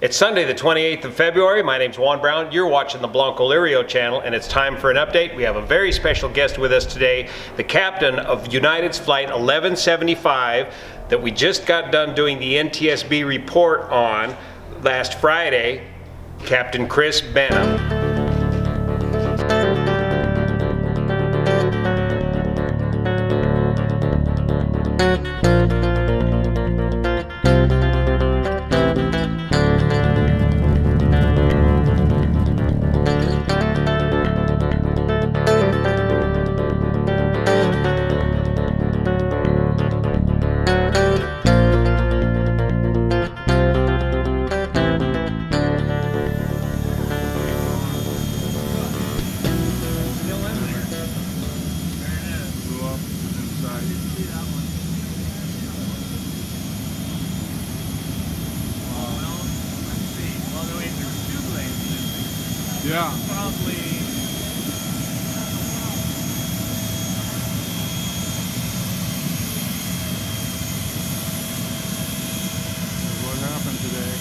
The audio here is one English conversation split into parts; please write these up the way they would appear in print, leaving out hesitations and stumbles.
It's Sunday the 28th of February. My name's Juan Brown. You're watching the Blanco Lirio channel, and it's time for an update. We have a very special guest with us today, the captain of United's Flight 1175 that we just got done doing the NTSB report on last Friday, Captain Chris Behnam. Yeah. Probably. What happened today?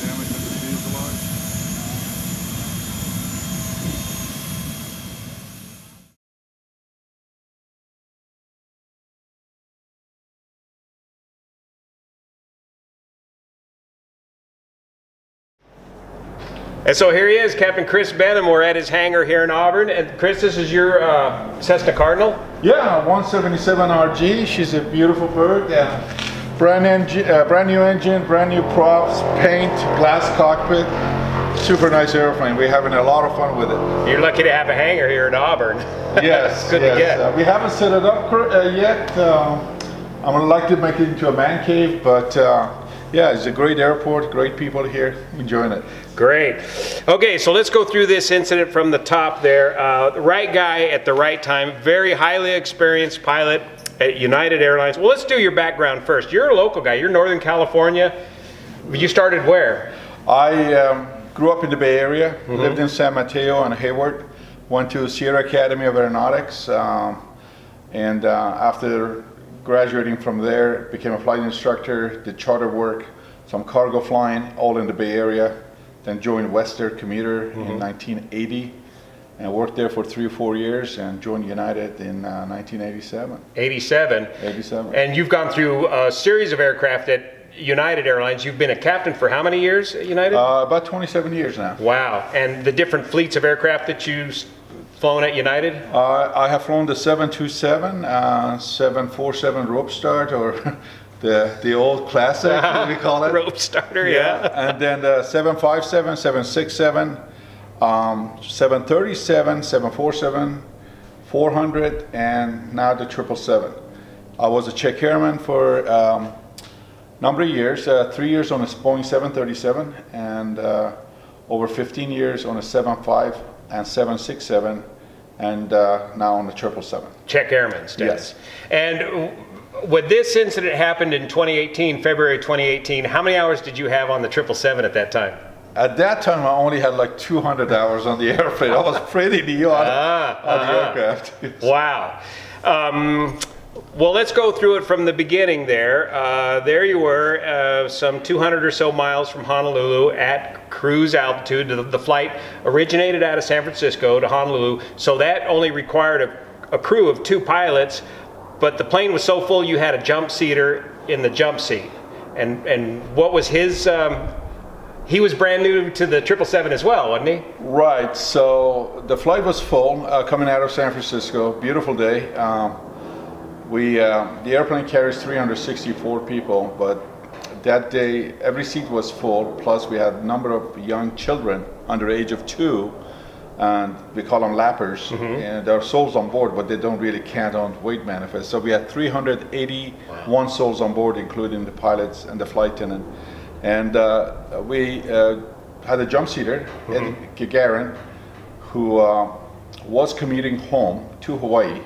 Damage to the fuselage. And so here he is, Captain Chris Behnam. We're at his hangar here in Auburn. And Chris, this is your Cessna Cardinal? Yeah, 177 RG. She's a beautiful bird. Yeah. Brand new engine, brand new props, paint, glass cockpit. Super nice airplane. We're having a lot of fun with it. You're lucky to have a hangar here in Auburn. Yes, Good to get. We haven't set it up yet. I'm gonna like to make it into a man cave, but yeah, it's a great airport, great people here, enjoying it. Great. Okay, so let's go through this incident from the top there. The right guy at the right time, very highly experienced pilot at United Airlines. Well, let's do your background first. You're a local guy. You're Northern California. You started where? I grew up in the Bay Area, lived in San Mateo and Hayward, went to Sierra Academy of Aeronautics, and after graduating from there, became a flight instructor, did charter work, some cargo flying, all in the Bay Area. Then joined Western Commuter in 1980 and worked there for 3 or 4 years and joined United in 1987. 87. And you've gone through a series of aircraft at United Airlines. You've been a captain for how many years at United? About 27 years now. Wow. And the different fleets of aircraft that you've flown at United? I have flown the 727, 747 rope start, or the old classic, we call it. Rope starter, yeah. And then the 757, 767, 737, 747, 400, and now the 777. I was a check airman for a number of years, 3 years on a Boeing 737, and over 15 years on a 75 and 767, and now on the 777. Check airman status. Yes. And when this incident happened in 2018, February 2018, how many hours did you have on the 777 at that time? At that time, I only had like 200 hours on the airplane. I was pretty new on the aircraft. Wow. Well, let's go through it from the beginning there. There you were, some 200 or so miles from Honolulu at cruise altitude. The flight originated out of San Francisco to Honolulu, so that only required a crew of 2 pilots. But the plane was so full you had a jump seater in the jump seat. And what was his, he was brand new to the 777 as well, wasn't he? Right, so the flight was full coming out of San Francisco, beautiful day. The airplane carries 364 people, but that day every seat was full, plus we had a number of young children under the age of 2, and we call them lappers, and they're souls on board, but they don't really count on weight manifest. So we had 381 souls on board, including the pilots and the flight attendant. And we had a jump seater, Ed Gagarin, who was commuting home to Hawaii,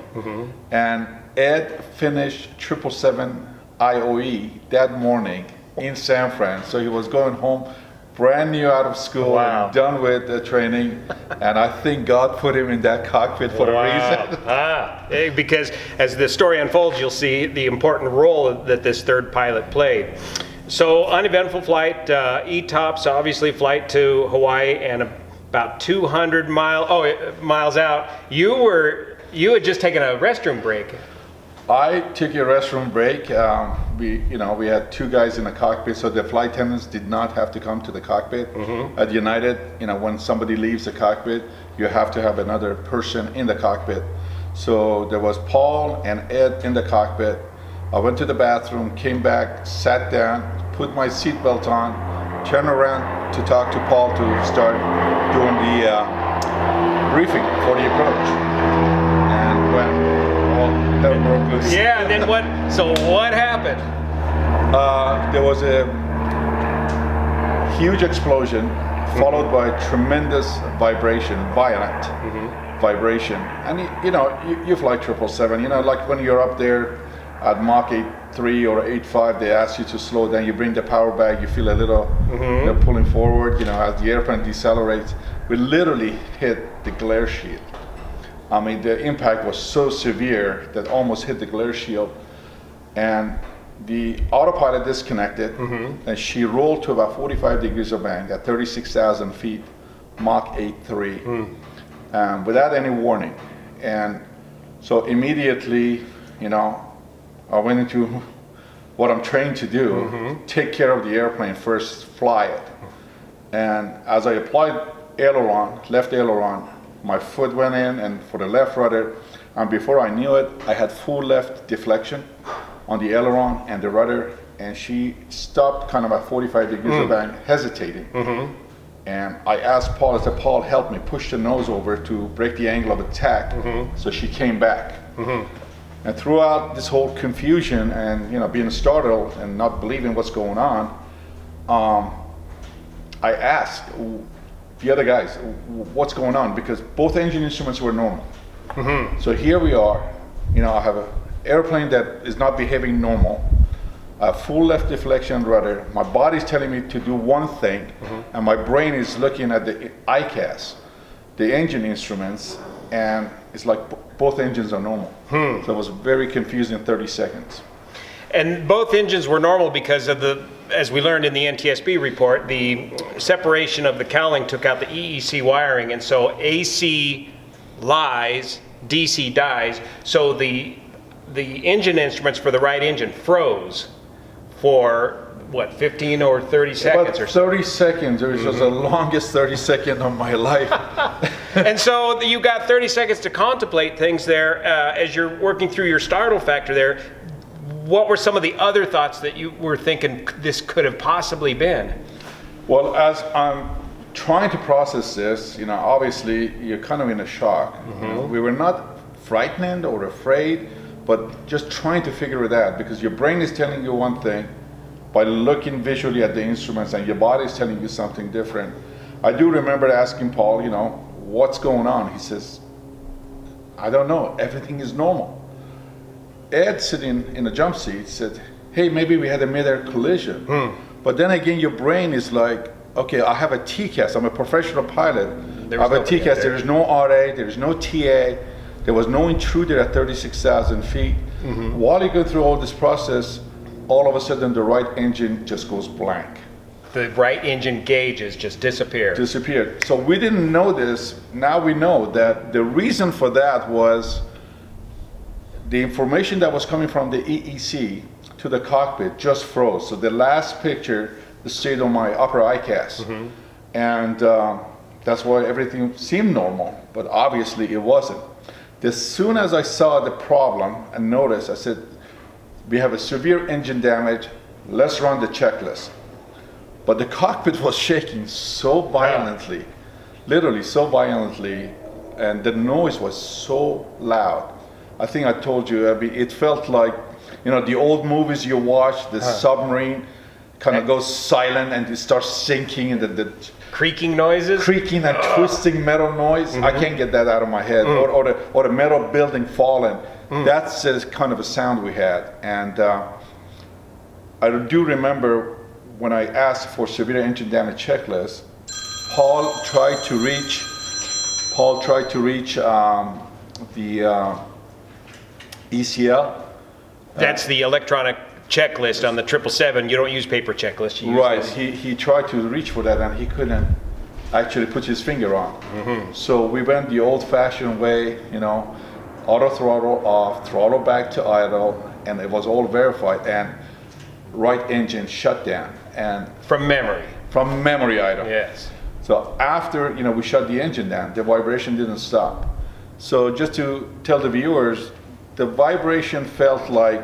and Ed finished 777 IOE that morning in San Fran. So he was going home brand new out of school, Wow. and done with the training, and I think God put him in that cockpit for a reason. Because as the story unfolds, you'll see the important role that this third pilot played. So uneventful flight, ETOPS, obviously flight to Hawaii, and about 200 miles out, you had just taken a restroom break. I took a restroom break. We had 2 guys in the cockpit, so the flight attendants did not have to come to the cockpit. At United, when somebody leaves the cockpit, you have to have another person in the cockpit. So there was Paul and Ed in the cockpit. I went to the bathroom, came back, sat down, put my seatbelt on, turned around to talk to Paul to start doing the briefing for the approach. And when hell broke loose. Yeah, and then what? So what happened? There was a huge explosion, followed by tremendous vibration, violent vibration. And you fly 777. Like when you're up there at Mach 8.3 or 8.5, they ask you to slow down. You bring the power back. You feel a little pulling forward. As the airplane decelerates, we literally hit the glare shield. I mean, the impact was so severe that almost hit the glare shield, and the autopilot disconnected, and she rolled to about 45 degrees of bank at 36,000 feet, Mach 8.3, without any warning. And so immediately, I went into what I'm trained to do, take care of the airplane first, fly it. And as I applied aileron, left aileron, my foot went in and for the left rudder, and before I knew it, I had full left deflection on the aileron and the rudder, and she stopped kind of at 45 degrees of bank, hesitating. And I asked Paul, I said, Paul, help me push the nose over to break the angle of attack. So she came back. And throughout this whole confusion and being startled and not believing what's going on, I asked the other guys, what's going on? Because both engine instruments were normal. So here we are, I have an airplane that is not behaving normal, a full left deflection rudder. My body's telling me to do one thing, and my brain is looking at the ICAS, the engine instruments, and it's like both engines are normal. So it was very confusing 30 seconds. And both engines were normal because of as we learned in the NTSB report, the separation of the cowling took out the EEC wiring, and so AC lies, DC dies. So the engine instruments for the right engine froze for what, 15 or 30 seconds or so? 30 seconds. It was just the longest 30 seconds of my life. And so you got 30 seconds to contemplate things there as you're working through your startle factor there. What were some of the other thoughts that you were thinking this could have possibly been? Well, as I'm trying to process this, obviously you're kind of in a shock. We were not frightened or afraid, but just trying to figure it out, because your brain is telling you one thing by looking visually at the instruments, and your body is telling you something different. I do remember asking Paul, what's going on? He says, I don't know, everything is normal. Ed, sitting in a jump seat, said, hey, maybe we had a mid-air collision. But then again, your brain is like, okay, I have a TCAS, I'm a professional pilot. I have a TCAS, there is no RA, there is no TA, there was no intruder at 36,000 feet. While you go through all this process, all of a sudden the right engine just goes blank. The right engine gauges just disappeared. So we didn't know this. Now we know that the reason for that was the information that was coming from the EEC to the cockpit just froze. So the last picture stayed on my upper ICAS. And that's why everything seemed normal, but obviously it wasn't. As soon as I saw the problem and noticed, I said, we have a severe engine damage, let's run the checklist. But the cockpit was shaking so violently, literally so violently, and the noise was so loud. I think I told you, it felt like, the old movies you watch, the submarine kind of goes silent and it starts sinking, and the creaking noises? Creaking and twisting metal noise. I can't get that out of my head. Or the metal building falling. That's kind of a sound we had. And I do remember when I asked for severe engine damage checklist, Paul tried to reach the ECL. That's the electronic checklist on the 777. You don't use paper checklists. You use Right. this. He tried to reach for that, and he couldn't actually put his finger on. So we went the old-fashioned way, you know, auto throttle off, throttle back to idle, and it was all verified. And right engine shut down, and From memory. from memory idle. Yes. So after, you know, we shut the engine down, the vibration didn't stop. So just to tell the viewers, the vibration felt like,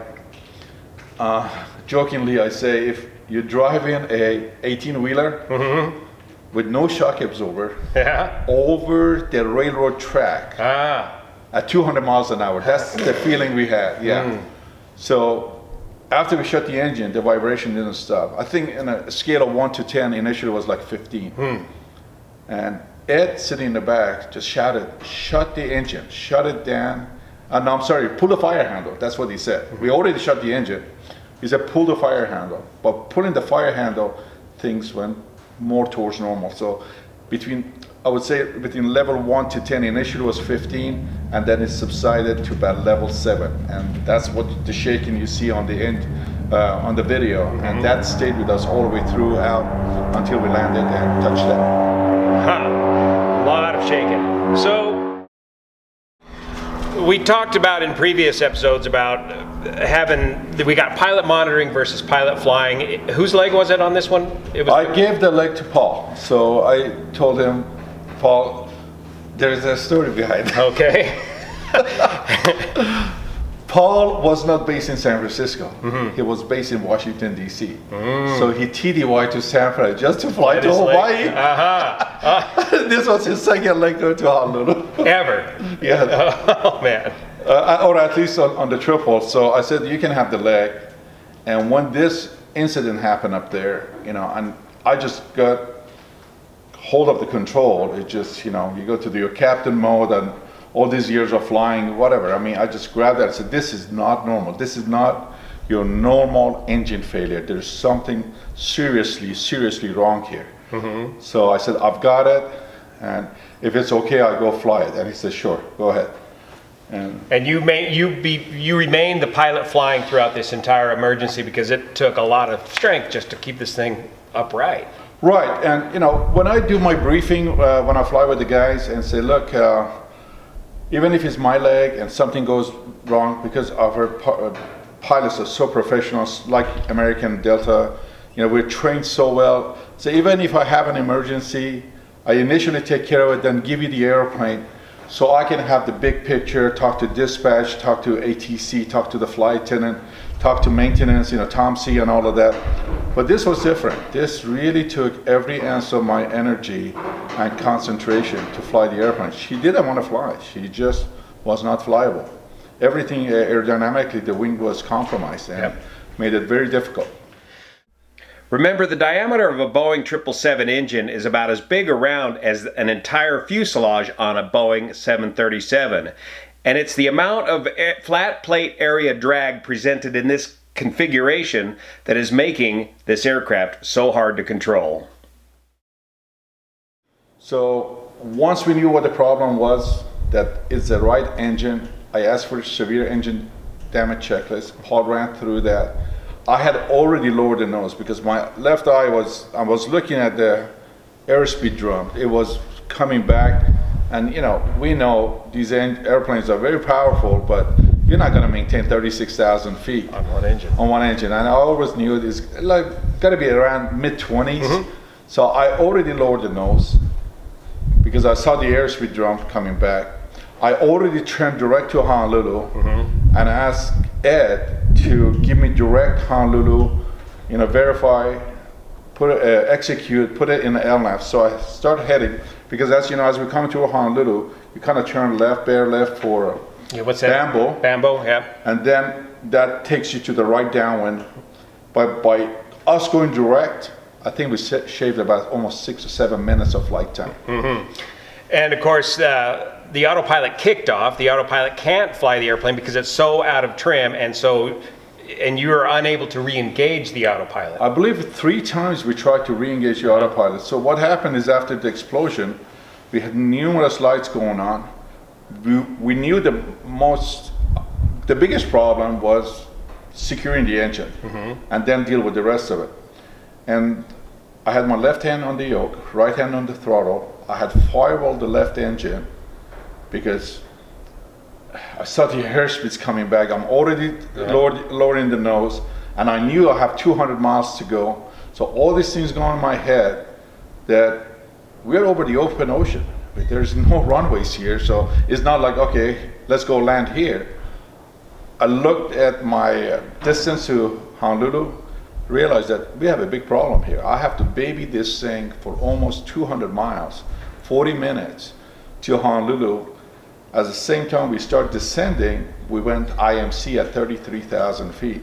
jokingly I say, if you're driving a 18-wheeler with no shock absorber over the railroad track at 200 miles an hour. That's the feeling we had, So after we shut the engine, the vibration didn't stop. I think in a scale of 1 to 10, initially was like 15. And Ed, sitting in the back, just shouted, "Shut the engine, shut it down." No, I'm sorry, pull the fire handle. That's what he said. We already shut the engine. He said, pull the fire handle. But pulling the fire handle, things went more towards normal. So I would say between level 1 to 10, initially was 15, and then it subsided to about level 7. And that's what the shaking you see on the end, on the video. And that stayed with us all the way throughout until we landed and touched down. A lot of shaking. So we talked about in previous episodes about we got pilot monitoring versus pilot flying. Whose leg was it on this one? I gave the leg to Paul. So I told him, Paul, there's a story behind it. Okay. Paul was not based in San Francisco. He was based in Washington, D.C. So he TDY to San Francisco just to fly to Hawaii. This was his second leg go to Honolulu. Ever? Yeah. Oh, man. Or at least on the triple. So I said, you can have the leg. And when this incident happened up there, you know, and I just got hold of the control. It just, you know, you go to your captain mode, and all these years of flying, whatever. I mean, I just grabbed that and said, this is not normal. This is not your normal engine failure. There's something seriously wrong here. So I said, I've got it, and if it's okay, I'll go fly it. And he said, sure, go ahead. And you remained the pilot flying throughout this entire emergency, because it took a lot of strength just to keep this thing upright. Right, and you know, when I do my briefing, when I fly with the guys and say, look, even if it's my leg and something goes wrong, because our pilots are so professional, like American Delta, you know, we're trained so well. So even if I have an emergency, I initially take care of it, then give you the airplane, so I can have the big picture, talk to dispatch, talk to ATC, talk to the flight attendant, talk to maintenance, you know, Tom C and all of that. But this was different. This really took every ounce of my energy and concentration to fly the airplane. She didn't want to fly. She just was not flyable. Everything aerodynamically, the wing was compromised and made it very difficult. Remember, the diameter of a Boeing 777 engine is about as big around as an entire fuselage on a Boeing 737. And it's the amount of flat plate area drag presented in this configuration that is making this aircraft so hard to control. So once we knew what the problem was, that it's the right engine, I asked for a severe engine damage checklist. Paul ran through that. I had already lowered the nose because my left eye I was looking at the airspeed drum. It was coming back, and you know, we know these airplanes are very powerful, but you're not going to maintain 36,000 feet on one engine. On one engine, and I always knew it is like got to be around mid-20s. So I already lowered the nose because I saw the airspeed drum coming back. I already turned direct to Honolulu and asked Ed to give me direct Honolulu, you know, verify, execute, put it in the LNAV. So I started heading, because as you know, as we come to Honolulu, you kind of turn left, bear left for what's that? Bambo. Bambo, yeah. And then that takes you to the right downwind. By us going direct, I think we shaved about almost 6 or 7 minutes of flight time. And of course, the autopilot kicked off. The autopilot can't fly the airplane because it's so out of trim, and so and you were unable to re-engage the autopilot. I believe 3 times we tried to re-engage the autopilot. So what happened is after the explosion, we had numerous lights going on. We knew the biggest problem was securing the engine and then deal with the rest of it. And I had my left hand on the yoke, right hand on the throttle. I had firewalled the left engine because I saw the airspeeds coming back. I'm already lowering the nose, and I knew I have 200 miles to go. So all these things go in my head that we're over the open ocean. There's no runways here, so it's not like, okay, let's go land here. I looked at my distance to Honolulu, realized that we have a big problem here. I have to baby this thing for almost 200 miles, 40 minutes to Honolulu. At the same time we start descending, we went IMC at 33,000 feet.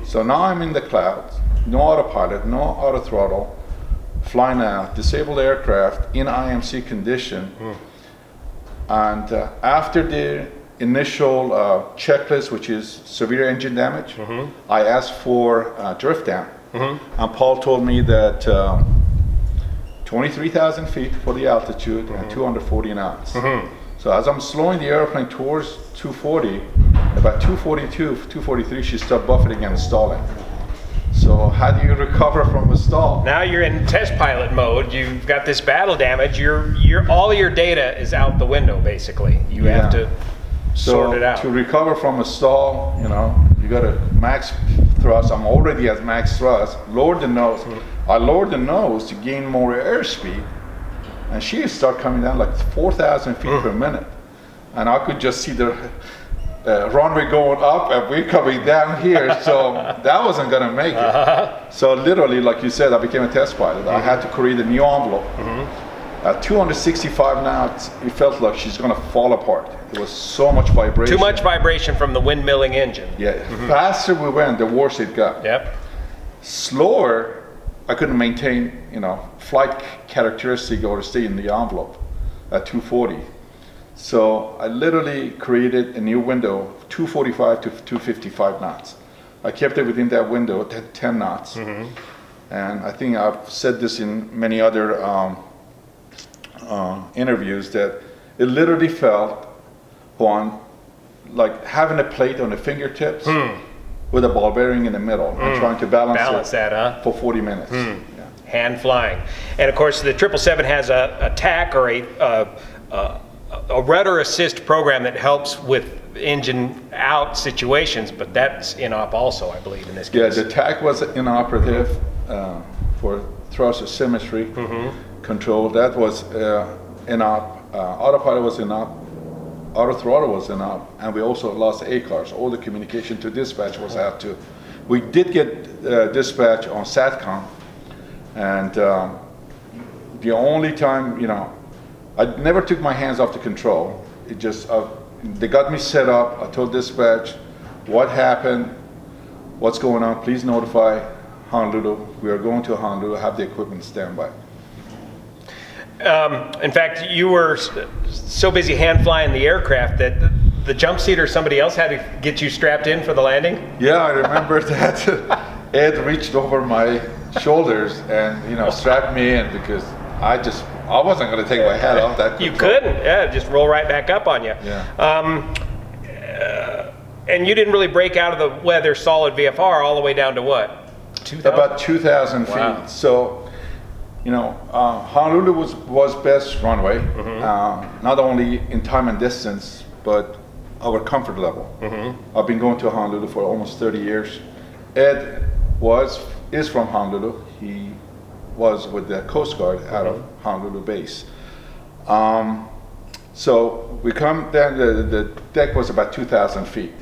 So now I'm in the clouds, no autopilot, no auto throttle, flying a disabled aircraft in IMC condition. And after the initial checklist, which is severe engine damage, I asked for drift down. And Paul told me that 23,000 feet for the altitude and 240 knots. So as I'm slowing the airplane towards 240, about 242, 243, she started buffeting and stalling. So how do you recover from a stall? Now you're in test pilot mode. You've got this battle damage. All your data is out the window, basically. You have to sort it out. To recover from a stall, you got a max thrust. I'm already at max thrust. Lower the nose. I lowered the nose to gain more airspeed, and she started coming down like 4,000 feet per minute, and I could just see the runway going up and we're coming down here. So that wasn't going to make it. So literally, like you said, I became a test pilot. I had to create a new envelope. At 265 knots, it felt like she's going to fall apart. It was so much vibration. Too much vibration from the windmilling engine. Yeah, faster we went, the worse it got. Yep. Slower, I couldn't maintain, flight characteristic or stay in the envelope at 240. So I literally created a new window, 245 to 255 knots. I kept it within that window, 10 knots. And I think I've said this in many other interviews, that it literally felt like having a plate on the fingertips with a ball bearing in the middle and trying to balance that for 40 minutes. Hand flying. And of course the 777 has a TAC or a rudder assist program that helps with engine out situations, but that's in-op also, I believe, in this case. Yeah, the TAC was inoperative for thrust asymmetry control. That was in-op. Autopilot was in-op. Auto throttle was in-op, and we also lost ACARS. All the communication to dispatch was out too. We did get dispatch on SATCOM, and the only time, I never took my hands off the control. It just, they got me set up. I told dispatch what happened, what's going on, please notify Honolulu. We are going to Honolulu, have the equipment standby. In fact, you were so busy hand flying the aircraft that the jump seat or somebody else had to get you strapped in for the landing? Yeah, I remember that. Ed reached over my shoulders and strapped me in because I wasn't going to take my head off that control. You couldn't, just roll right back up on you. Yeah. And you didn't really break out of the weather solid VFR all the way down to what? 2,000? About 2,000 feet. Wow. So, Honolulu was best runway, not only in time and distance, but our comfort level. I've been going to Honolulu for almost 30 years. Ed is from Honolulu. He was with the Coast Guard out of Honolulu base. So we come down, the deck was about 2,000 feet.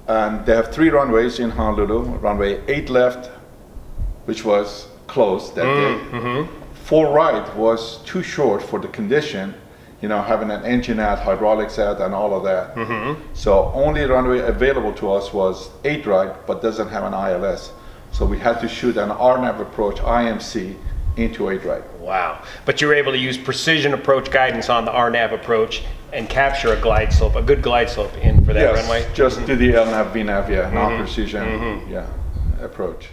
And they have 3 runways in Honolulu. Runway 8 left, which was closed that day. 4 right was too short for the condition, having an engine out, hydraulics out, and all of that. So only runway available to us was 8 right, but doesn't have an ILS. So we had to shoot an RNAV approach, IMC, into 8 right. Wow. But you were able to use precision approach guidance on the RNAV approach and capture a glide slope, a good glide slope in for that yes, runway? Just do the LNAV, VNAV, non-precision, approach.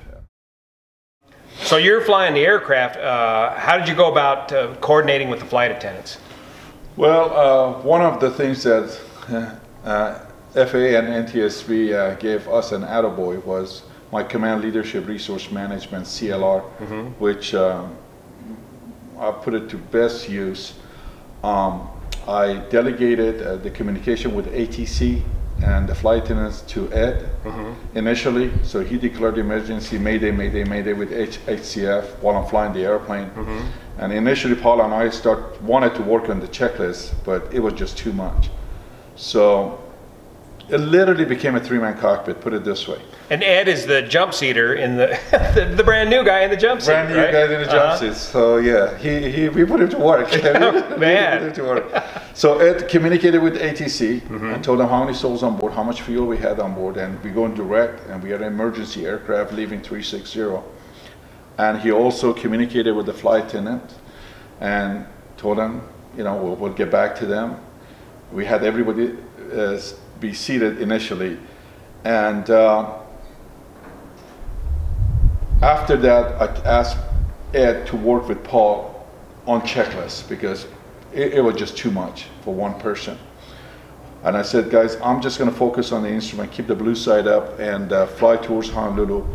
So you're flying the aircraft. How did you go about coordinating with the flight attendants? Well, one of the things that FAA and NTSB gave us an attaboy was my Command Leadership Resource Management, CLR, which I put it to best use. I delegated the communication with ATC and the flight attendants to Ed initially. So he declared the emergency, Mayday, Mayday, Mayday with HCF while I'm flying the airplane. And initially Paula and I wanted to work on the checklist, but it was just too much. So it literally became a three-man cockpit, put it this way. And Ed is the jump seater in the the brand new guy in the jump seat. Brand new guy in the jump seat. So yeah, we put him to work. Man. We put him to work. So Ed communicated with ATC and told them how many souls on board, how much fuel we had on board, and we go in direct, and we had an emergency aircraft leaving 360. And he also communicated with the flight attendant and told them, you know, we'll get back to them. We had everybody be seated initially, and after that, I asked Ed to work with Paul on checklists because it was just too much for one person. And I said, guys, I'm just going to focus on the instrument, keep the blue side up, and fly towards Honolulu.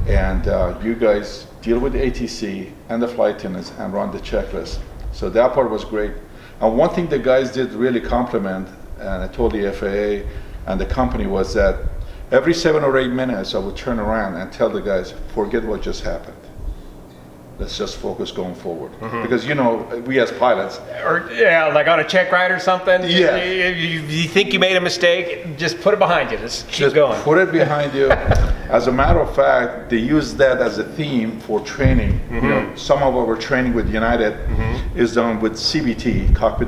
And you guys deal with the ATC and the flight attendants and run the checklist. So that part was great. And one thing the guys did really compliment, and I told the FAA and the company, was that every 7 or 8 minutes I would turn around and tell the guys, forget what just happened. Let's just focus going forward. Because, you know, we as pilots. Or, yeah, like on a check ride or something. Yeah. You think you made a mistake, just put it behind you. Just keep going. Put it behind you. As a matter of fact, they use that as a theme for training. You know, some of our training with United is done with CBT, cockpit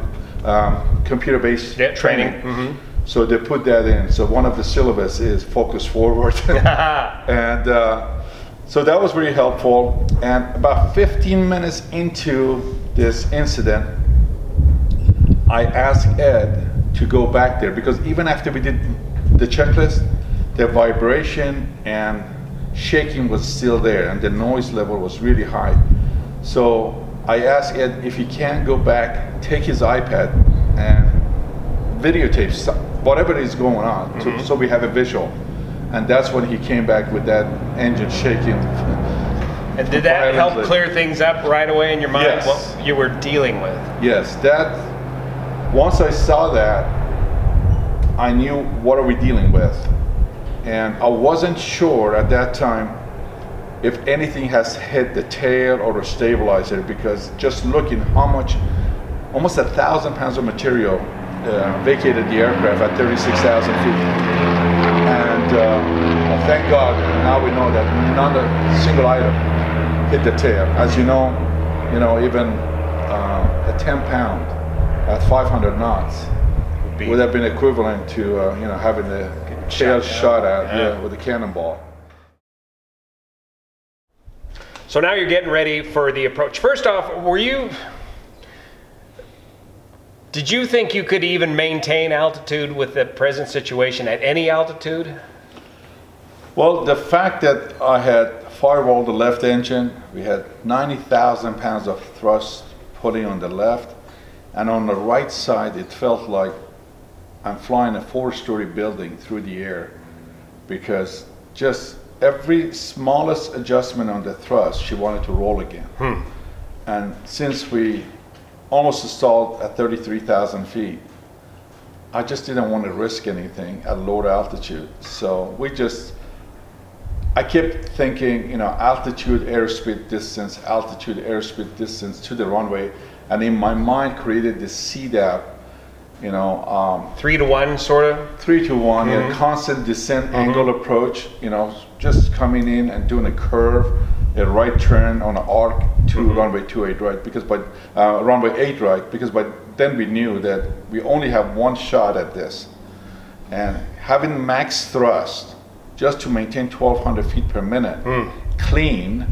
computer-based training. So they put that in. So one of the syllabus is focus forward. And so that was really helpful. And about 15 minutes into this incident, I asked Ed to go back there, because even after we did the checklist, the vibration and shaking was still there, and the noise level was really high. So I asked Ed if he can go back, take his iPad and videotape whatever is going on, so we have a visual. And that's when he came back with that engine shaking. And did that help clear things up right away in your mind? Yes. What you were dealing with? Yes, that, once I saw that, I knew what are we dealing with. And I wasn't sure at that time if anything has hit the tail or the stabilizer, because just looking how much, almost 1,000 pounds of material vacated the aircraft at 36,000 feet. And thank God, now we know that not a single item hit the tail. As you know, even a 10 pound at 500 knots would have been equivalent to having the tail shot at with a cannonball. So now you're getting ready for the approach. First off, did you think you could even maintain altitude with the present situation at any altitude? Well, the fact that I had firewalled the left engine, we had 90,000 pounds of thrust pulling on the left, and on the right side it felt like I'm flying a 4-story building through the air, because just every smallest adjustment on the thrust, she wanted to roll again. And since we almost stalled at 33,000 feet, I just didn't want to risk anything at lower altitude. So I kept thinking, altitude, airspeed distance to the runway. And in my mind created this CDAP, 3 to 1 sort of? 3 to 1, constant descent angle approach, just coming in and doing a curve, a right turn on an arc to runway 28 right, because by runway 8 right, because by then we knew that we only have one shot at this, and having max thrust just to maintain 1,200 feet per minute clean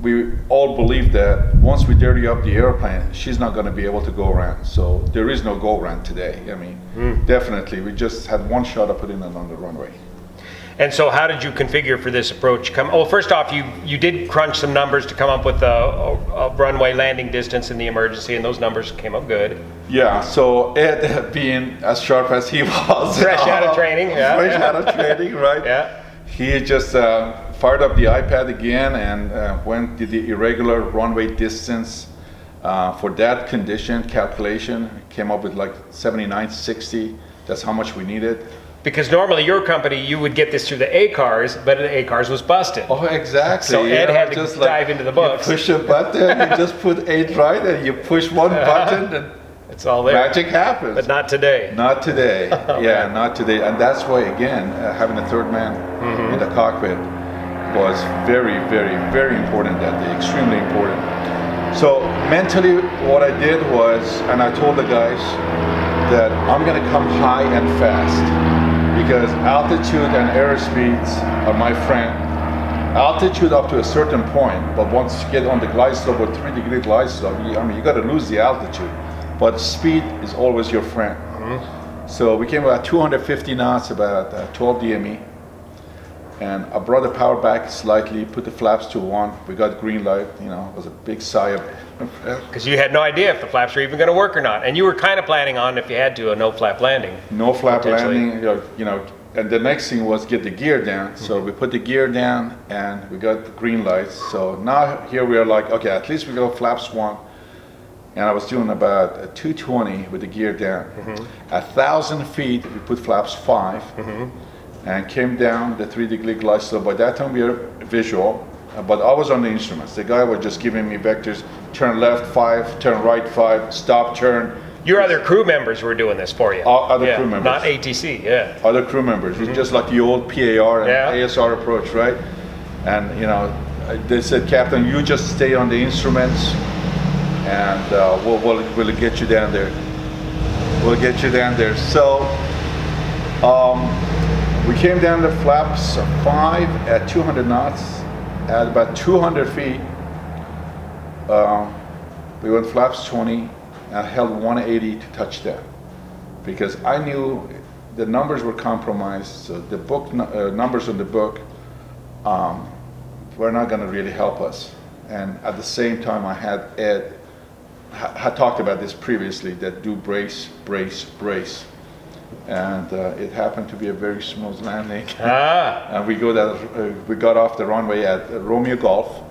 we all believe that once we dirty up the airplane, she's not going to be able to go around. So there is no go around today. I mean, definitely, we just had one shot of putting it on the runway. And so how did you configure for this approach? Well, first off, you did crunch some numbers to come up with a runway landing distance in the emergency, and those numbers came up good. Yeah, so Ed, being as sharp as he was. Fresh out of training, yeah. Fresh out of training, right? Yeah. He just fired up the iPad again and went to the irregular runway distance. For that condition calculation, came up with like 79.60. That's how much we needed. Because normally your company, you would get this through the ACARS, but the ACARS was busted. Oh, exactly. So Ed had to just dive into the books. You push a button, you just put 8 right, and you push one button, and it's all there. Magic happens. But not today. Not today. Yeah, not today. And that's why, again, having a third man in the cockpit was very, very, very important that day, extremely important. So mentally, what I did was, and I told the guys that I'm going to come high and fast. Because altitude and airspeeds are my friend. Altitude up to a certain point, but once you get on the glide slope or 3-degree glide slope, you got to lose the altitude. But speed is always your friend. So we came about 250 knots, about 12 DME. And I brought the power back slightly, put the flaps to 1. We got green light, it was a big sigh of... Because you had no idea if the flaps were even going to work or not. And you were kind of planning on, if you had to, a no-flap landing. No flap landing, and the next thing was get the gear down. So we put the gear down and we got the green lights. So now here we are like, okay, at least we got flaps 1. And I was doing about 220 with the gear down. 1,000 feet, we put flaps 5. And came down the 3-degree glide slope. By that time we were visual, but I was on the instruments. The guy was just giving me vectors, turn left 5, turn right 5, stop, turn. Your other crew members were doing this for you. Other crew members. Not ATC, yeah. Other crew members. It's just like the old PAR and ASR approach, right? And they said, Captain, you just stay on the instruments and we'll get you down there. We'll get you down there. So, we came down the flaps 5 at 200 knots. At about 200 feet, we went flaps 20 and held 180 to touchdown. Because I knew the numbers were compromised, so the book numbers in the book were not going to really help us. And at the same time, I had Ed, had talked about this previously, that do brace, brace, brace. And it happened to be a very smooth landing. And we got off the runway at Romeo Golf,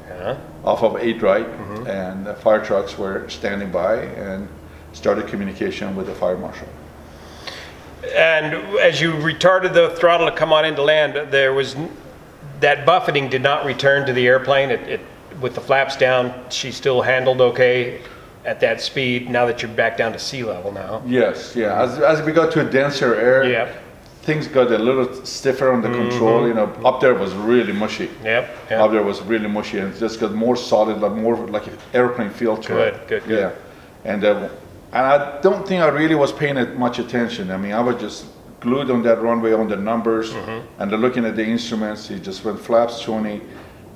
off of 8 right, and the fire trucks were standing by and started communication with the fire marshal. And as you retarded the throttle to come on into land, there was that buffeting did not return to the airplane. With the flaps down, she still handled okay at that speed, now that you're back down to sea level now. Yes, yeah. As we got to a denser air, things got a little stiffer on the control. Up there was really mushy. Up there was really mushy, and it just got more solid, like more like an airplane feel to it. Good. Yeah, and I don't think I really was paying much attention. I mean, I was just glued on that runway on the numbers, and looking at the instruments. He just went flaps 20.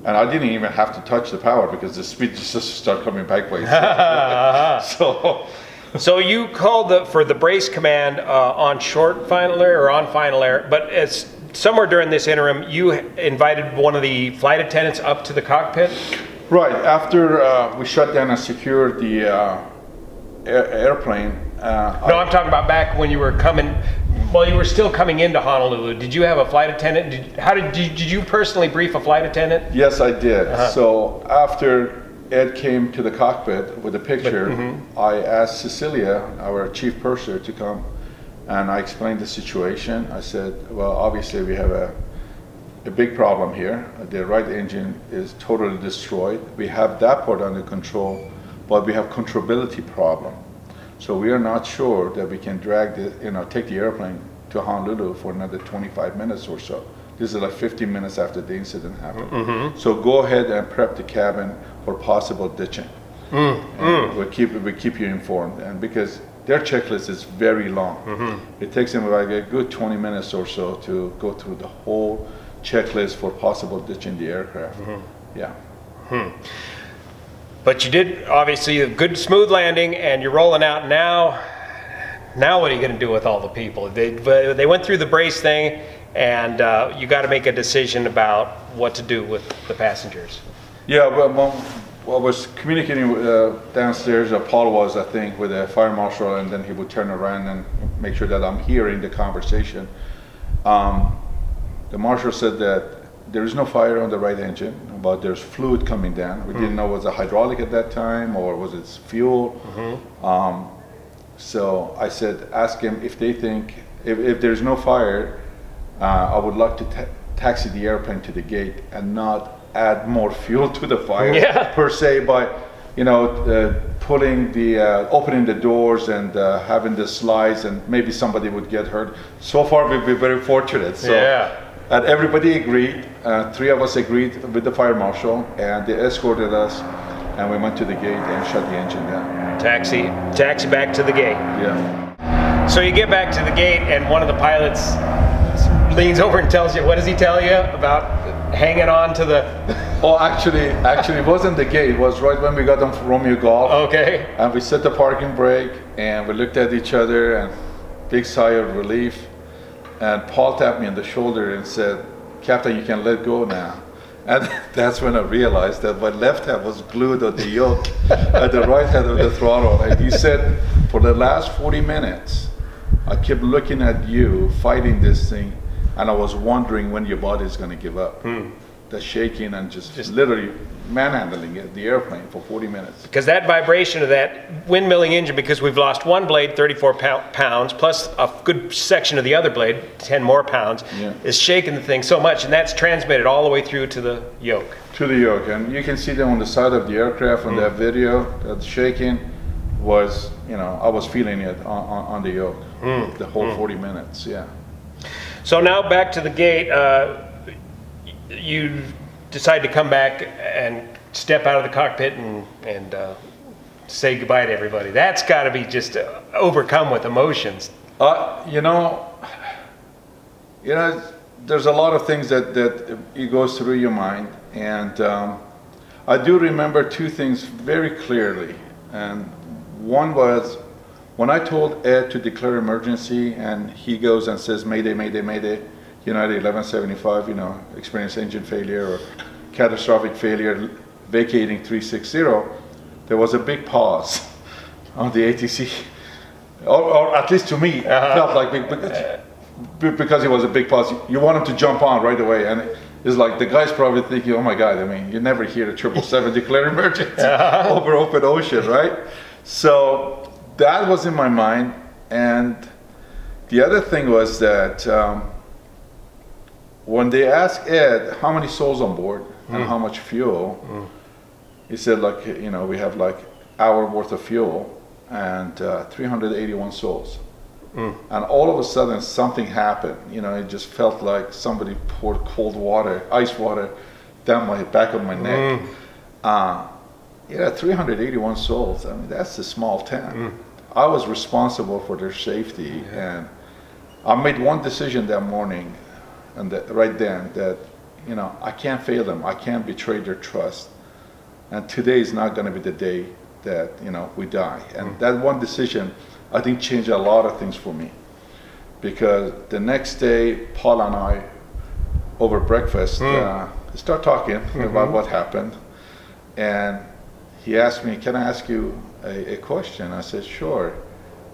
And I didn't even have to touch the power because the speed just started coming back by itself. So you called for the brace command on short final air or on final air, but as somewhere during this interim, you invited one of the flight attendants up to the cockpit? Right, after we shut down and secured the airplane. No, I'm talking about back when you were coming. Well, you were still coming into Honolulu. Did you have a flight attendant? Did you personally brief a flight attendant? Yes, I did. So after Ed came to the cockpit with a picture, I asked Cecilia, our chief purser, to come, and I explained the situation. I said, well, obviously we have a big problem here. The right engine is totally destroyed. We have that part under control, but we have controllability problem. So we are not sure that we can drag take the airplane to Honolulu for another 25 minutes or so. This is like 15 minutes after the incident happened. So go ahead and prep the cabin for possible ditching. We'll keep you informed. And because their checklist is very long, it takes them like a good 20 minutes or so to go through the whole checklist for possible ditching the aircraft. Yeah. But you did obviously a good smooth landing, and you're rolling out now. Now what are you going to do with all the people? They went through the brace thing, and you got to make a decision about what to do with the passengers. Yeah, well, I was communicating downstairs. Paul was, I think, with the fire marshal, and then he would turn around and make sure that I'm hearing the conversation. The marshal said that there is no fire on the right engine, but there's fluid coming down. We didn't know was it hydraulic at that time or was it fuel. So I said, ask him if they think, if there's no fire, I would like to taxi the airplane to the gate and not add more fuel to the fire per se by, you know, pulling the, opening the doors and having the slides, and maybe somebody would get hurt. So far we've been very fortunate. So, and everybody agreed, 3 of us agreed with the fire marshal, and they escorted us, and we went to the gate and shut the engine down. Taxi back to the gate. Yeah. So you get back to the gate, and one of the pilots leans over and tells you, what does he tell you about hanging on to the... Oh, actually it wasn't the gate. It was right when we got on Romeo Golf. Okay. And we set the parking brake, and we looked at each other, and big sigh of relief. And Paul tapped me on the shoulder and said, Captain, you can let go now. And that's when I realized that my left hand was glued on the yoke and the right hand on the throttle. And he said, for the last 40 minutes, I kept looking at you fighting this thing, and I was wondering when your body is going to give up. The shaking and just literally manhandling it, the airplane for 40 minutes. Because that vibration of that windmilling engine, because we've lost one blade, 34 pounds, plus a good section of the other blade, 10 more pounds, is shaking the thing so much, and that's transmitted all the way through to the yoke. To the yoke, and you can see them on the side of the aircraft on that video. That shaking was, you know, I was feeling it on the yoke the whole 40 minutes, So now back to the gate, you decide to come back and step out of the cockpit and say goodbye to everybody. That's got to be just overcome with emotions. You know, there's a lot of things that it goes through your mind, and I do remember 2 things very clearly. And one was when I told Ed to declare emergency, and he goes and says, Mayday, Mayday, Mayday, United 1175, you know, experienced engine failure or catastrophic failure, vacating 360, there was a big pause on the ATC, or at least to me, it felt like because it was a big pause. You want him to jump on right away, and it's like the guy's probably thinking, oh my God, I mean, you never hear a 777 declare emergency over open ocean, right? So that was in my mind, and the other thing was that when they asked Ed how many souls on board and how much fuel, he said, like, you know, we have like hour worth of fuel and 381 souls. And all of a sudden something happened. You know, it just felt like somebody poured cold water, ice water, down my back of my neck. 381 souls. I mean, that's a small town. I was responsible for their safety, and I made one decision that morning, and right then, that, you know, I can't fail them. I can't betray their trust. And today is not going to be the day that, you know, we die. And that one decision, I think, changed a lot of things for me. Because the next day, Paul and I, over breakfast, start talking about what happened. And he asked me, can I ask you a question? I said, sure.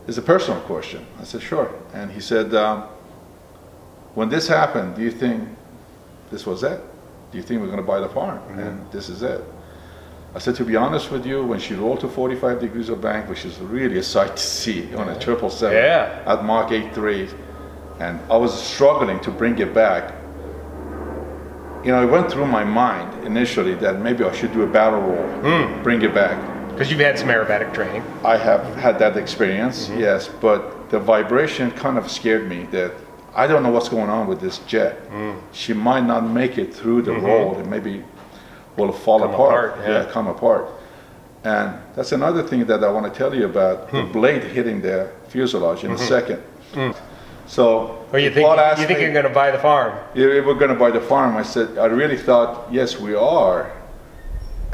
It's a personal question. I said, sure. And he said, when this happened, do you think this was it? Do you think we're going to buy the farm? And this is it. I said, to be honest with you, when she rolled to 45 degrees of bank, which is really a sight to see on a 777 at Mach 8.3, and I was struggling to bring it back, you know, it went through my mind initially that maybe I should do a barrel roll, bring it back. Because you've had some aerobatic training. I have had that experience, yes, but the vibration kind of scared me that I don't know what's going on with this jet. She might not make it through the roll, and maybe will fall apart. Come apart. And that's another thing that I want to tell you about, the blade hitting the fuselage in a second. So, you think you're going to buy the farm? Yeah, we're going to buy the farm. I said, I really thought, yes, we are.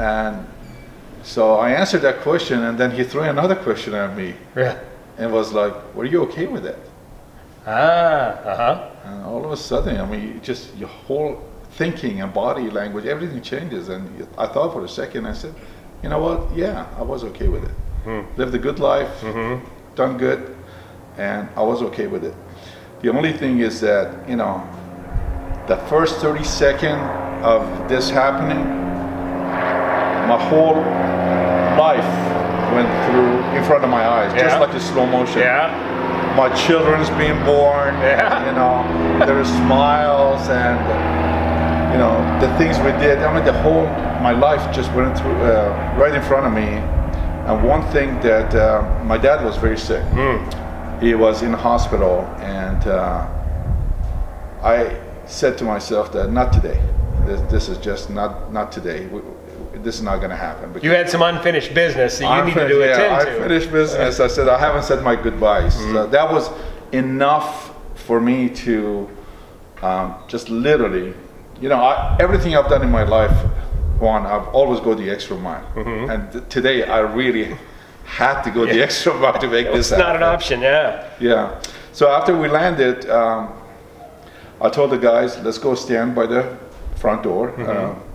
And so I answered that question, and then he threw another question at me. Yeah. And was like, were you okay with it? And all of a sudden, I mean, just your whole thinking and body language, everything changes. And I thought for a second, I said, you know what? Yeah, I was okay with it. Lived a good life, done good, and I was okay with it. The only thing is that, you know, the first 30 seconds of this happening, my whole life went through in front of my eyes, just like a slow motion. My children's being born, you know, there are smiles and, you know, the things we did. I mean, my life just went through right in front of me. And one thing that my dad was very sick. He was in the hospital, and I said to myself that not today. This is just not today. This is not going to happen. You had some unfinished business that you needed to attend to. Unfinished business. I said I haven't said my goodbyes. So that was enough for me to just literally, you know, everything I've done in my life, Juan, I've always go the extra mile. And today I really had to go the extra mile to make this happen. It's not an option, Yeah. So after we landed, I told the guys, let's go stand by the front door,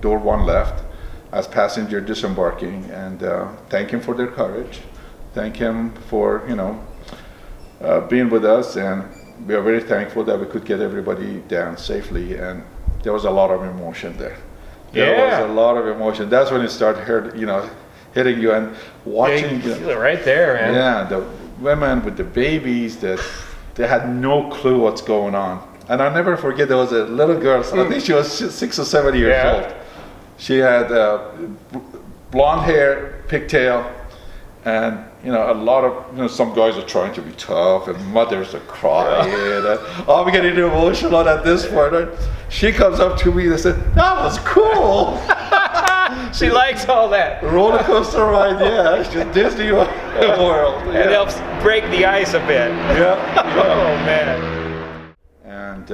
door one left, as passenger disembarking, and thank him for their courage. Thank him for, you know, being with us, and we are very thankful that we could get everybody down safely. And there was a lot of emotion there. There was a lot of emotion. That's when it started, you know, hitting you and watching. You feel it right there, man. Yeah, the women with the babies that they had no clue what's going on. And I'll never forget, there was a little girl, I think she was 6 or 7 years old. She had blonde hair, pigtail, and, you know, a lot of, you know, some guys are trying to be tough, and mothers are crying. And I'm getting emotional at this point. Right? She comes up to me and said, that was cool. She likes all that. Roller coaster ride, yeah. Disney World. It helps break the ice a bit. Oh, man. And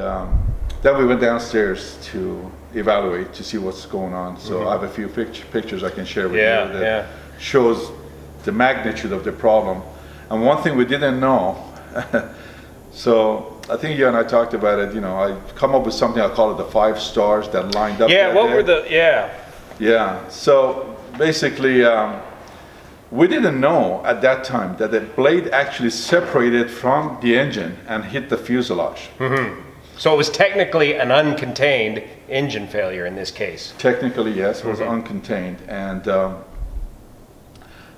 then we went downstairs to evaluate to see what's going on. So I have a few pictures I can share with you that shows the magnitude of the problem. And one thing we didn't know, so I think you and I talked about it, you know, I come up with something, I call it the 5 stars that lined up. Yeah, so basically we didn't know at that time that the blade actually separated from the engine and hit the fuselage. So it was technically an uncontained engine failure in this case. Technically, yes, it was uncontained. And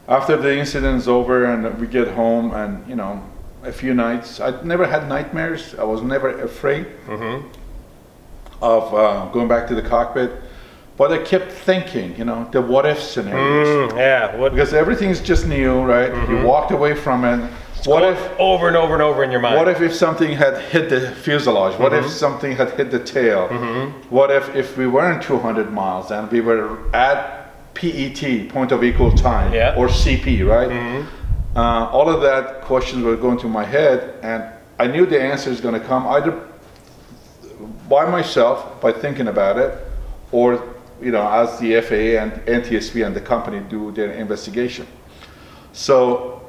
after the incident is over and we get home, and, you know, a few nights, I never had nightmares. I was never afraid of going back to the cockpit. But I kept thinking, you know, the what if scenarios. Because everything's just new, right? You walked away from it. What if over and over and over in your mind? What if something had hit the fuselage? What if something had hit the tail? What if we weren't 200 miles and we were at PET, point of equal time, or CP, right? All of that questions were going through my head, and I knew the answer is going to come either by myself, by thinking about it, or, you know, as the FAA and NTSB and the company do their investigation. So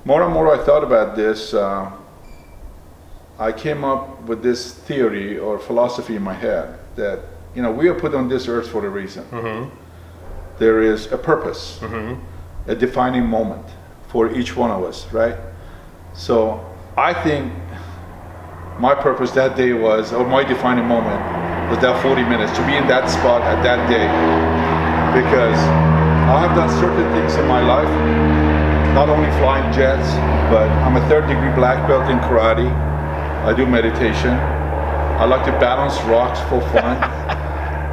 more and more I thought about this, I came up with this theory or philosophy in my head that, you know, we are put on this earth for a reason. There is a purpose, a defining moment for each one of us, right? So I think my purpose that day was, or my defining moment was that 40 minutes, to be in that spot at that day. Because I have done certain things in my life, not only flying jets, but I'm a 3rd-degree black belt in karate. I do meditation. I like to balance rocks for fun.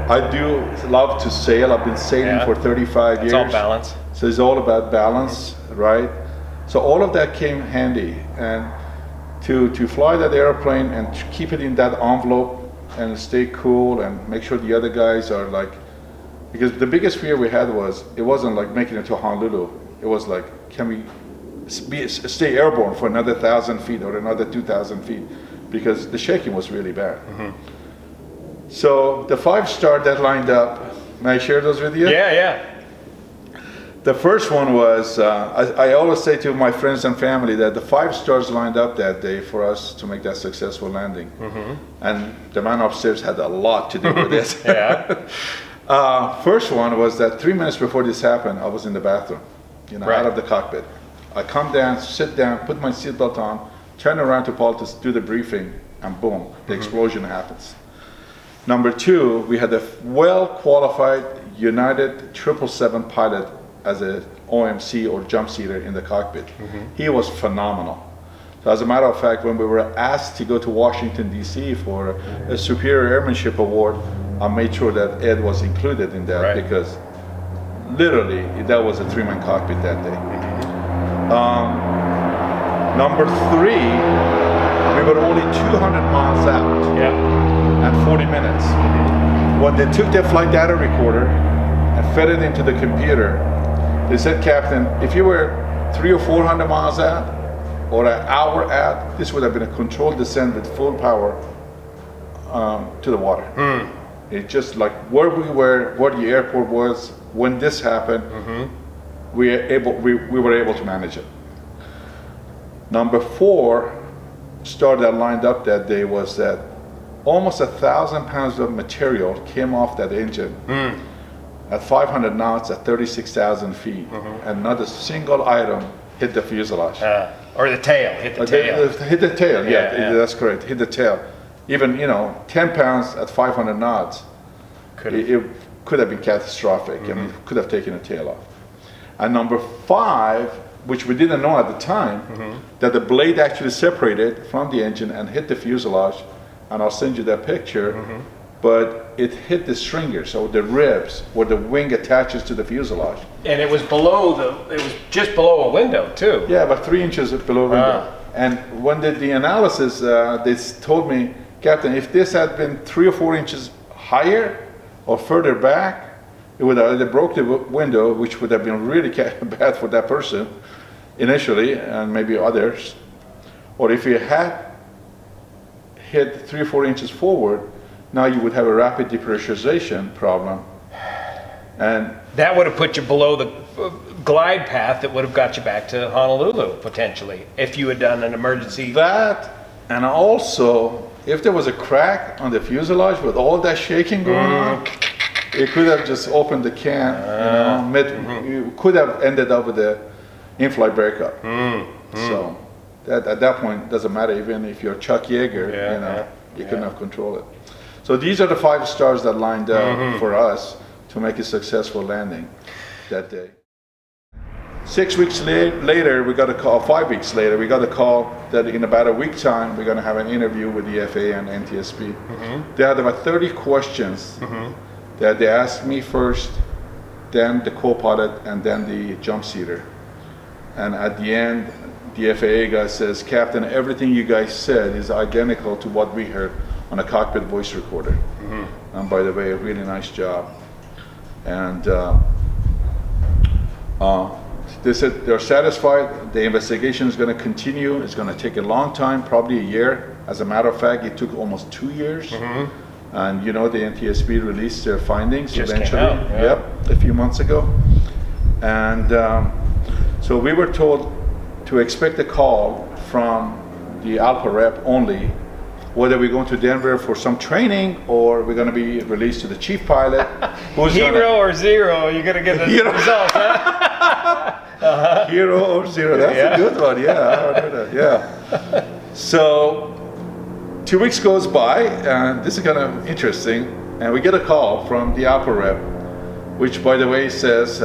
I do love to sail. I've been sailing for 35 years. It's all balance. So it's all about balance, right? So all of that came handy. And to fly that airplane and to keep it in that envelope and stay cool and make sure the other guys are like, because the biggest fear we had was, it wasn't like making it to Honolulu. It was like, can we stay airborne for another 1,000 feet or another 2,000 feet? Because the shaking was really bad. So the 5 star that lined up, May I share those with you? Yeah, yeah. The first one was, I always say to my friends and family that the 5 stars lined up that day for us to make that successful landing. And the man upstairs had a lot to do with this. Yeah. First one was that 3 minutes before this happened, I was in the bathroom, you know, Right. out of the cockpit. I come down, sit down, put my seatbelt on, turn around to Paul to do the briefing, and boom, the explosion happens. Number 2, we had a well-qualified United 777 pilot as a OMC or jump seater in the cockpit. He was phenomenal. So as a matter of fact, when we were asked to go to Washington, D.C. for a Superior Airmanship Award, I made sure that Ed was included in that, Right. because literally that was a 3-man cockpit that day. Number 3, we were only 200 miles out and 40 minutes. When they took their flight data recorder and fed it into the computer, they said, Captain, if you were 300 or 400 miles out or an hour out, this would have been a controlled descent with full power to the water. It just like where we were, where the airport was, when this happened, we were able to manage it. Number 4 star that lined up that day was that almost 1,000 pounds of material came off that engine at 500 knots at 36,000 feet, and not a single item hit the fuselage. Or the tail, hit the tail. Hit the tail, yeah, Yeah. that's correct, hit the tail. Even, you know, 10 pounds at 500 knots, it could have been catastrophic. I mean, it could have taken a tail off. And number 5, which we didn't know at the time, that the blade actually separated from the engine and hit the fuselage, and I'll send you that picture, but it hit the stringer, so the ribs where the wing attaches to the fuselage. And it was it was just below a window too. Yeah, about 3 inches below window. And when they did the analysis, they told me, Captain, if this had been 3 or 4 inches higher or further back, it would have either broke the window, which would have been really bad for that person initially, and maybe others. Or if it had hit 3 or 4 inches forward, now you would have a rapid depressurization problem. And that would have put you below the glide path that would have got you back to Honolulu, potentially, if you had done an emergency. That, and also, if there was a crack on the fuselage with all that shaking going on, it could have just opened the can, you could have ended up with an in-flight breakup. So at that point, it doesn't matter, even if you're Chuck Yeager, you couldn't have controlled it. So these are the 5 stars that lined up for us to make a successful landing that day. 6 weeks later, we got a call, 5 weeks later, we got a call that in about a week time, we're gonna have an interview with the FAA and NTSB. They had about 30 questions that they asked me first, then the co-pilot, and then the jump seater. And at the end, the FAA guy says, Captain, everything you guys said is identical to what we heard on a cockpit voice recorder. And by the way, a really nice job. And they said they're satisfied. The investigation is going to continue. It's going to take a long time, probably a year. As a matter of fact, it took almost 2 years. And you know, the NTSB released their findings eventually. Yep, a few months ago. And so we were told to expect a call from the Alpha rep only, whether we're going to Denver for some training or we're going to be released to the chief pilot. Hero or zero, you're going to get the results, huh? Hero or zero, that's a good one, yeah, I heard that, yeah. So 2 weeks goes by, and this is kind of interesting, and we get a call from the Alpha rep, which by the way says,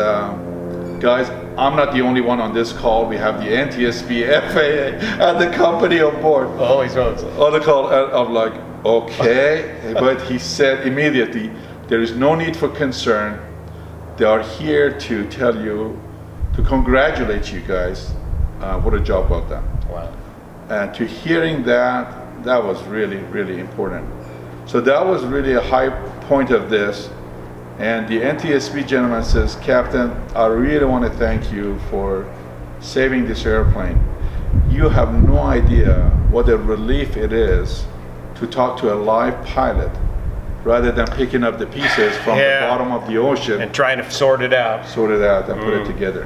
guys, I'm not the only one on this call. We have the NTSB, FAA, and the company on board. Oh, he's on the call, and I'm like, okay. But he said immediately, there is no need for concern. They are here to tell you, to congratulate you guys. What a job well done. Wow. And to hearing that, that was really, really important. So that was really a high point of this. And the NTSB gentleman says, Captain, I really want to thank you for saving this airplane. You have no idea what a relief it is to talk to a live pilot rather than picking up the pieces from the bottom of the ocean and trying to sort it out and put it together.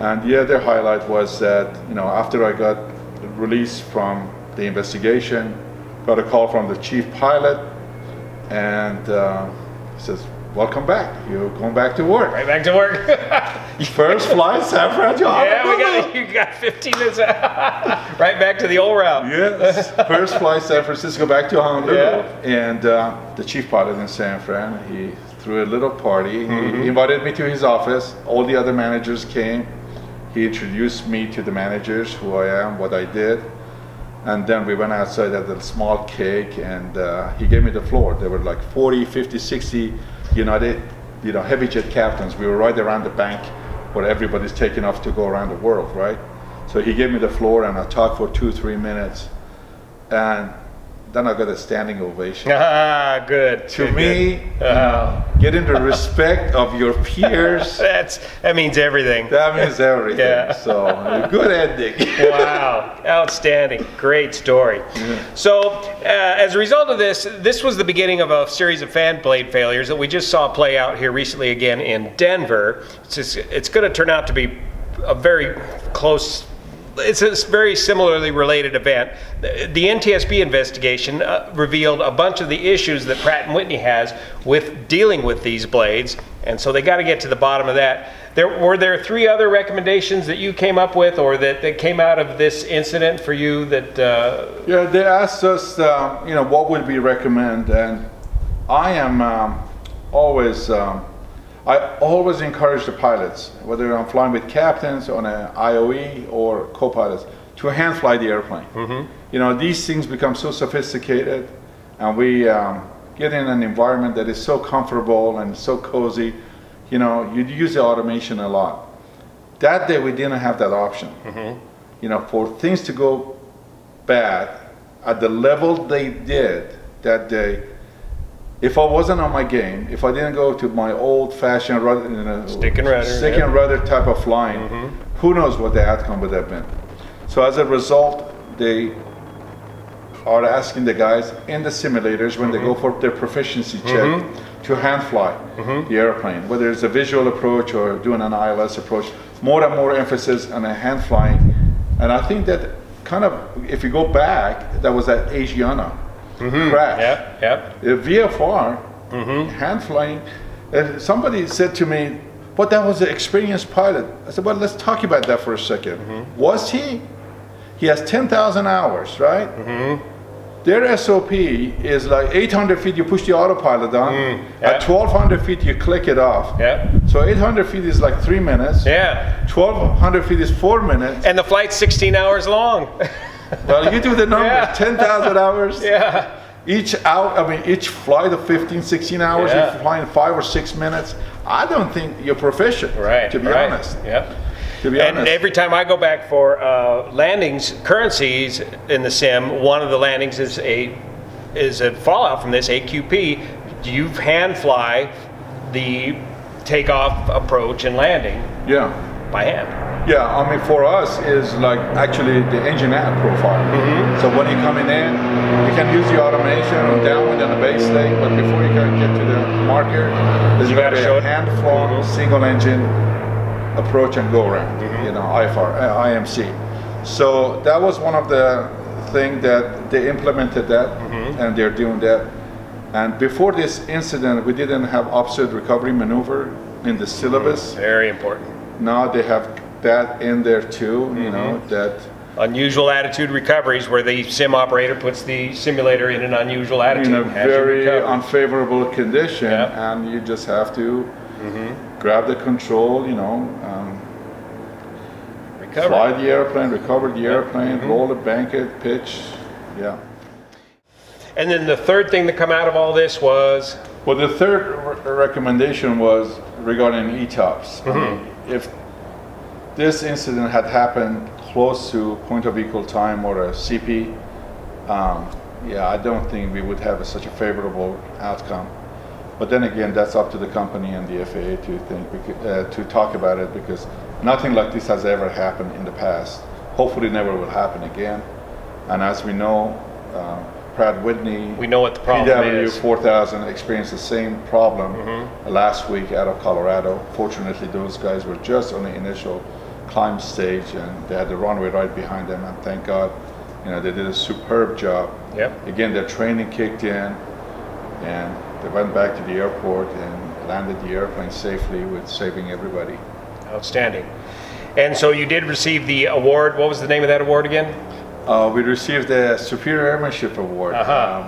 And the other highlight was that, you know, after I got released from the investigation, got a call from the chief pilot, and he says, "Welcome back. You're going back to work." Right back to work. First flight, San Francisco. Yeah, you got 15 minutes. Right back to the old route. Yes, first flight, San Francisco back to Honolulu. Yeah. And the chief pilot in San Fran, he threw a little party. He invited me to his office. All the other managers came. He introduced me to the managers, who I am, what I did. And then we went outside at a small cake, and he gave me the floor. There were like 40, 50, 60 United, heavy jet captains. We were right around the bank where everybody's taking off to go around the world, right? So he gave me the floor, and I talked for 2-3 minutes, and then I got a standing ovation. Ah, good. To me, getting the respect of your peers. That means everything. That means everything. Yeah. So, good ending. Wow, outstanding. Great story. Yeah. So, as a result of this was the beginning of a series of fan blade failures that we just saw play out here recently again in Denver. It's going to turn out to be a very close. It's a very similarly related event. The NTSB investigation revealed a bunch of the issues that Pratt & Whitney has with dealing with these blades, and so they got to get to the bottom of that. Were there 3 other recommendations that you came up with, or that came out of this incident for you that... Yeah, they asked us, what would we recommend, and I am I always encourage the pilots, whether I'm flying with captains on an IOE or co-pilots, to hand fly the airplane. These things become so sophisticated, and we get in an environment that is so comfortable and so cozy. You use the automation a lot. That day we didn't have that option. For things to go bad at the level they did that day, if I wasn't on my game, if I didn't go to my old-fashioned stick and rudder type of flying, who knows what the outcome would have been. So as a result, they are asking the guys in the simulators when they go for their proficiency check to hand fly the airplane, whether it's a visual approach or doing an ILS approach. More and more emphasis on a hand flying, and I think that kind of, if you go back, that was at Asiana. Crash. VFR, hand flying. Somebody said to me, but that was an experienced pilot. I said, well, let's talk about that for a second. Was he? He has 10,000 hours, right? Their SOP is like 800 feet, you push the autopilot on. At 1,200 feet, you click it off. So 800 feet is like 3 minutes. 1,200 feet is 4 minutes. And the flight's 16 hours long. Well, you do the number, 10,000 hours. Each flight of 15, 16 hours, if you're flying 5 or 6 minutes, I don't think you're proficient, to be honest. And every time I go back for landings, currencies in the sim, one of the landings is a fallout from this, AQP. You hand fly the takeoff, approach, and landing by hand. For us is like actually the engine ad profile. So when you're coming in, you can use the automation on downwind and the base leg, but before you can get to the marker, there's got to be a hand flown single engine approach and go around, IMC. So that was one of the things that they implemented that, and they're doing that. And before this incident, we didn't have opposite recovery maneuver in the syllabus. Very important. Now they have that in there too, that unusual attitude recoveries, where the sim operator puts the simulator in an unusual attitude. In a very unfavorable condition, and you just have to grab the control, fly the airplane, recover the airplane, roll it, bank it, pitch, And then the third thing that come out of all this was? Well, the third recommendation was regarding ETOPS. If this incident had happened close to point of equal time or a CP, I don't think we would have such a favorable outcome. But then again, that's up to the company and the FAA to talk about it, because nothing like this has ever happened in the past. Hopefully never will happen again. And as we know, Pratt Whitney. We know what the problem PW is. 4000 experienced the same problem last week out of Colorado. Fortunately, those guys were just on the initial climb stage, and they had the runway right behind them, and thank God, you know, they did a superb job. Yep. Again, their training kicked in, and they went back to the airport and landed the airplane safely with saving everybody. Outstanding. And so you did receive the award. What was the name of that award again? We received the Superior Airmanship Award.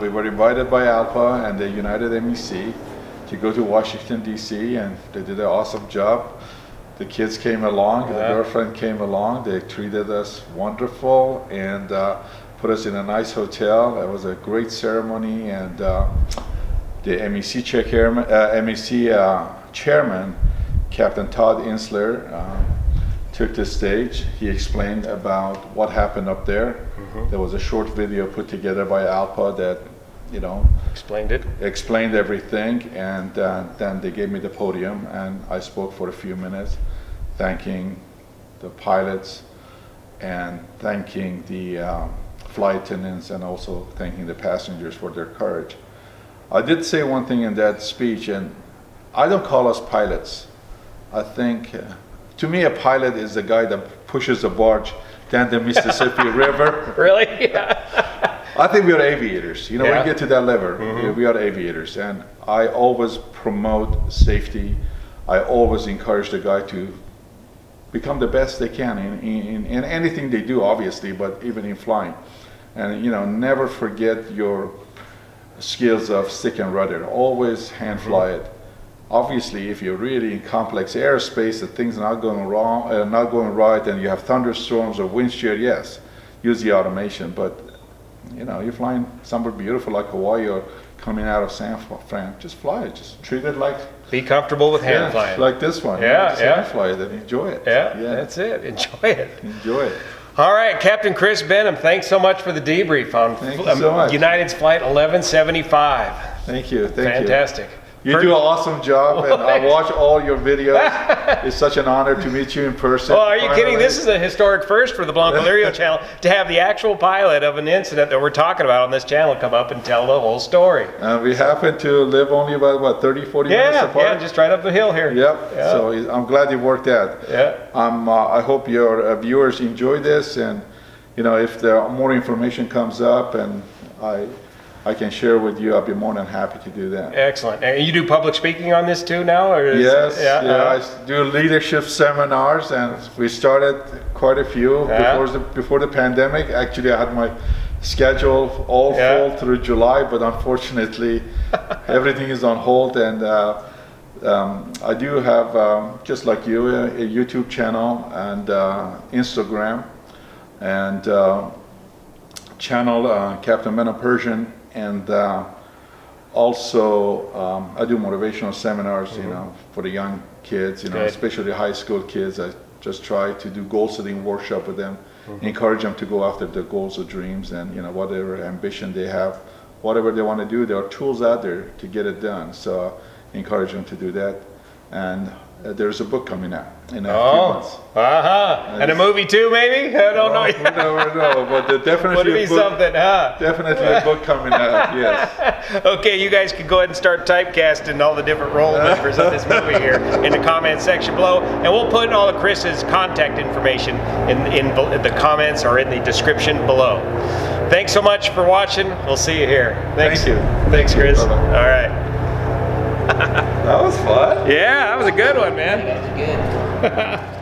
We were invited by ALPA and the United MEC to go to Washington, D.C., and they did an awesome job. The kids came along, the girlfriend came along, they treated us wonderful and put us in a nice hotel. It was a great ceremony, and the MEC chairman, Captain Todd Insler, took the stage. He explained about what happened up there. There was a short video put together by ALPA that, you know, explained everything, and then they gave me the podium, and I spoke for a few minutes, thanking the pilots and thanking the flight attendants, and also thanking the passengers for their courage. I did say one thing in that speech, and I don't call us pilots. I think, to me, a pilot is the guy that pushes a barge down the Mississippi River. Really? I think we are aviators. You know, we get to that level. We are aviators, and I always promote safety. I always encourage the guy to become the best they can in anything they do, obviously, but even in flying. And, you know, never forget your skills of stick and rudder. Always hand fly it. Obviously, if you're really in complex airspace, that things are not going wrong, not going right, and you have thunderstorms or wind shear, yes, use the automation. But you know, you're flying somewhere beautiful like Hawaii or coming out of San Fran, just fly it. Just treat it like. Be comfortable with hand flying. Like this one. Yeah, just hand fly it and enjoy it. Yeah, that's it. Enjoy it. Enjoy it. All right, Captain Chris Behnam, thanks so much for the debrief on Thank you so much. United's Flight 1175. Thank you. Thank you. Fantastic. You do an awesome job, and I watch all your videos. It's such an honor to meet you in person. Oh, are you kidding? This is a historic first for the Blanco Lirio channel, to have the actual pilot of an incident that we're talking about on this channel come up and tell the whole story. We happen to live only about, what, 30, 40 minutes apart? Yeah, just right up the hill here. Yep. So I'm glad it worked out. Yeah. I hope your viewers enjoy this, and you know, if there are more information comes up and I can share with you, I'll be more than happy to do that. Excellent. And you do public speaking on this too now? Or Yes, I do leadership seminars, and we started quite a few before the pandemic. Actually, I had my schedule all full through July, but unfortunately, everything is on hold. And I do have, just like you, a YouTube channel and Instagram, and channel Captain Behnam Persian. And also, I do motivational seminars, you know, for the young kids, you know, especially high school kids. I just try to do goal setting workshop with them, encourage them to go after their goals or dreams, and you know, whatever ambition they have, whatever they want to do, there are tools out there to get it done. So encourage them to do that. And there's a book coming out in a few months. And a movie too, maybe? I don't know. We never know, but definitely would it be something, Definitely a book coming out, yes. Okay, you guys can go ahead and start typecasting all the different role members of this movie here in the comment section below, and we'll put all of Chris's contact information in the comments or in the description below. Thanks so much for watching. We'll see you here. Thanks. Thank you. Thanks, Chris. Bye-bye. All right. That was fun. Yeah, that was a good one, man. That's good.